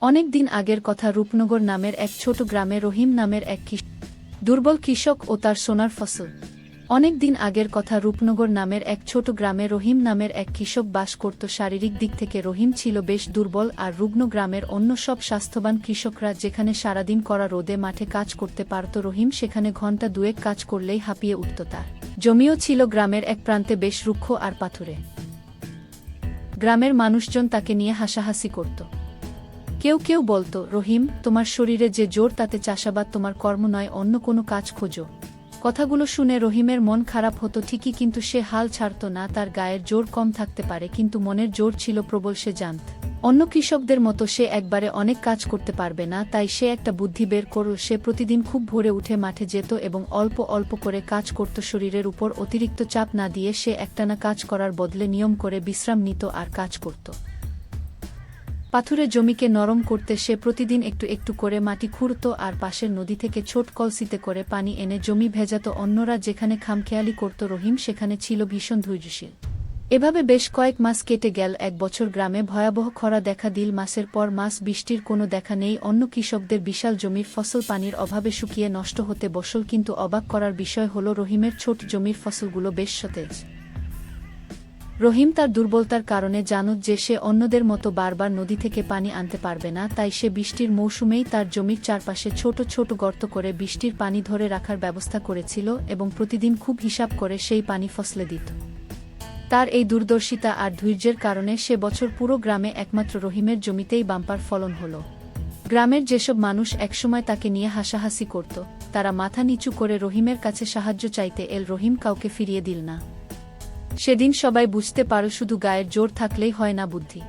অনেক দিন আগের কথা। রূপনগর নামের এক ছোট গ্রামে রহিম নামের এক দুর্বল কৃষক ও তার সোনার ফসল। অনেক দিন আগের কথা। রূপনগর নামের এক ছোট গ্রামে রহিম নামের এক কৃষক বাস করত। শারীরিক দিক থেকে রহিম ছিল বেশ দুর্বল আর রুগ্ন। গ্রামের অন্য সব স্বাস্থ্যবান কৃষকরা যেখানে সারাদিন কড়া রোদে মাঠে কাজ করতে পারত, রহিম সেখানে ঘণ্টা দুয়েক কাজ করলেই হাঁপিয়ে উঠত। তার জমিও ছিল গ্রামের এক প্রান্তে, বেশ রুক্ষ আর পাথুরে। গ্রামের মানুষজন তাকে নিয়ে হাসাহাসি করত। কেউ কেউ বলত, রহিম, তোমার শরীরে যে জোর তাতে চাষাবাদ তোমার কর্ম নয়, অন্য কোনো কাজ খোঁজো। কথাগুলো শুনে রহিমের মন খারাপ হতো ঠিকই, কিন্তু সে হাল ছাড়ত না। তার গায়ের জোর কম থাকতে পারে, কিন্তু মনের জোর ছিল প্রবল। সে জানত অন্য কৃষকদের মতো সে একবারে অনেক কাজ করতে পারবে না। তাই সে একটা বুদ্ধি বের করল। সে প্রতিদিন খুব ভোরে উঠে মাঠে যেত এবং অল্প অল্প করে কাজ করত। শরীরের উপর অতিরিক্ত চাপ না দিয়ে সে একটানা কাজ করার বদলে নিয়ম করে বিশ্রাম নিত আর কাজ করত। পাথুরে জমিকে নরম করতে সে প্রতিদিন একটু একটু করে মাটি খুঁড়ত আর পাশের নদী থেকে ছোট কলসিতে করে পানি এনে জমি ভেজাত। অন্যরা যেখানে খামখেয়ালি করত, রহিম সেখানে ছিল ভীষণ ধৈর্যশীল। এভাবে বেশ কয়েক মাস কেটে গেল। এক বছর গ্রামে ভয়াবহ খরা দেখা দিল। মাসের পর মাস বৃষ্টির কোনো দেখা নেই। অন্য কৃষকদের বিশাল জমির ফসল পানির অভাবে শুকিয়ে নষ্ট হতে বসল। কিন্তু অবাক করার বিষয় হল, রহিমের ছোট জমির ফসলগুলো বেশ সতেজ। রহিম তার দুর্বলতার কারণে জানত যে সে অন্যদের মতো বারবার নদী থেকে পানি আনতে পারবে না। তাই সে বৃষ্টির মৌসুমেই তার জমির চারপাশে ছোট ছোট গর্ত করে বৃষ্টির পানি ধরে রাখার ব্যবস্থা করেছিল এবং প্রতিদিন খুব হিসাব করে সেই পানি ফসলে দিত। তার এই দূরদর্শিতা আর ধৈর্যের কারণে সে বছর পুরো গ্রামে একমাত্র রহিমের জমিতেই বাম্পার ফলন হল। গ্রামের যেসব মানুষ একসময় তাকে নিয়ে হাসাহাসি করত, তারা মাথা নিচু করে রহিমের কাছে সাহায্য চাইতে এল। রহিম কাউকে ফিরিয়ে দিল না। সেদিন সবাই বুঝতে পারল, শুধু গায়ের জোর থাকলেই হয় না, বুদ্ধি